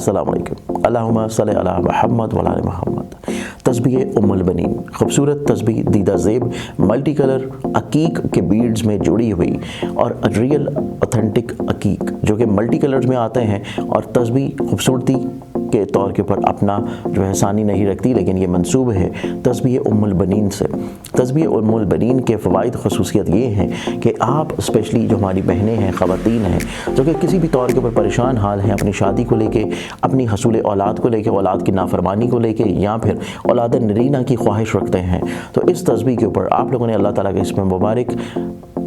السلام علیکم۔ اللہم صلی علی محمد وعلی آل محمد۔ تسبیح ام البنین، خوبصورت تسبیح دیدہ زیب ملٹی کلر عقیق کے بیڈز میں جڑی ہوئی اور ریئل اوتھینٹک عقیق جو کہ ملٹی کلرز میں آتے ہیں، اور تسبیح خوبصورتی کے طور کے اوپر اپنا جو ہے ثانی نہیں رکھتی، لیکن یہ منسوب ہے تسبیح ام البنین سے۔ تسبیح ام البنین کے فوائد خصوصیت یہ ہیں کہ آپ اسپیشلی جو ہماری بہنیں ہیں، خواتین ہیں، جو کہ کسی بھی طور کے اوپر پریشان حال ہیں اپنی شادی کو لے کے، اپنی حصول اولاد کو لے کے، اولاد کی نافرمانی کو لے کے، یا پھر اولاد نرینہ کی خواہش رکھتے ہیں، تو اس تسبیح کے اوپر آپ لوگوں نے اللہ تعالیٰ کے اس میں مبارک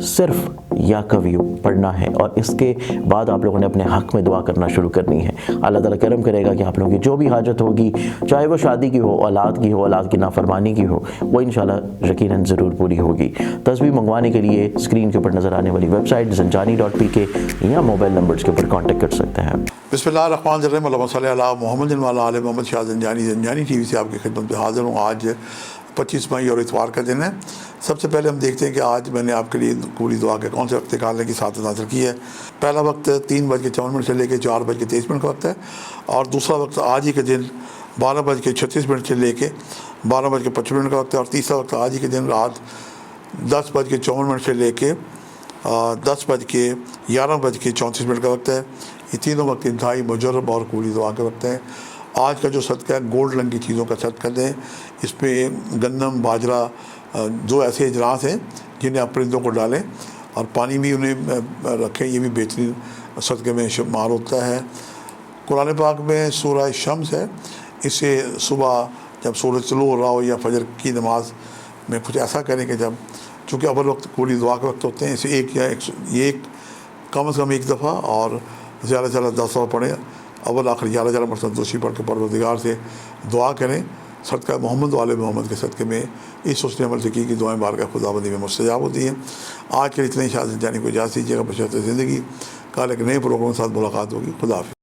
صرف یا کویو پڑھنا ہے، اور اس کے بعد آپ لوگوں نے اپنے حق میں دعا کرنا شروع کرنی ہے۔ اللہ تعالیٰ کرم کرے گا کہ آپ لوگوں کی جو بھی حاجت ہوگی، چاہے وہ شادی کی ہو، اولاد کی ہو، اولاد کی نافرمانی کی ہو، وہ انشاءاللہ یقیناً ضرور پوری ہوگی۔ تسبیح منگوانے کے لیے اسکرین کے اوپر نظر آنے والی ویب سائٹ zanjani.pk یا موبائل نمبرز کے اوپر کانٹیکٹ کر سکتے ہیں۔ بسم اللہ الرحمن الرحیم، اللہم صلی علی محمد وعلی آل محمد۔ شاہ زنجانی ٹی وی سے آپ کی خدمت میں حاضر ہوں۔ آج 25 مئی اور اتوار کا دن ہے۔ سب سے پہلے ہم دیکھتے ہیں کہ آج میں نے آپ کے لیے قبولی دعا کے کون سے وقت نکالنے کی سعادت حاصل کی ہے۔ پہلا وقت 3:54 سے لے کے 4:23 کا وقت ہے، اور دوسرا وقت آج ہی کے دن 12:36 سے لے کے 12:55 کا وقت ہے، اور تیسرا وقت آج ہی کے دن رات 10:54 سے لے کے 10:11:34 کا وقت ہے۔ یہ تینوں وقت انتہائی مجرب اور قبولی دعا کے وقت ہیں۔ آج کا جو صدقہ ہے گولڈ رنگ کی چیزوں کا صدقہ دیں۔ اس پہ گندم، باجرہ، جو ایسے اجراس ہیں جنہیں آپ پرندوں کو ڈالیں، اور پانی بھی انہیں رکھیں، یہ بھی بہترین صدقے میں شمار ہوتا ہے۔ قرآن پاک میں سورہ شمس ہے، اسے صبح جب سورج طلوع ہو رہا ہو یا فجر کی نماز میں کچھ ایسا کریں کہ جب چونکہ اول وقت قبولی دعا کے وقت ہوتے ہیں، اسے ایک کم از کم ایک دفعہ اور زیادہ سے زیادہ 10 دفعہ پڑھیں۔ اول آخر 11 مرتبہ دوسری پڑھ کے پروردگار سے دعا کریں صدقہ محمد والے محمد کے صدقے میں اس حسن عمل سے کی کہ دعائیں بارگاہ خداوندی میں مستجاب ہوتی ہیں۔ آج کے لیے اتنے شاہ زنجانی کو اجازت دیجیے گا، بشرط زندگی کل ایک نئے پروگرام کے ساتھ ملاقات ہوگی۔ خدا حافظ۔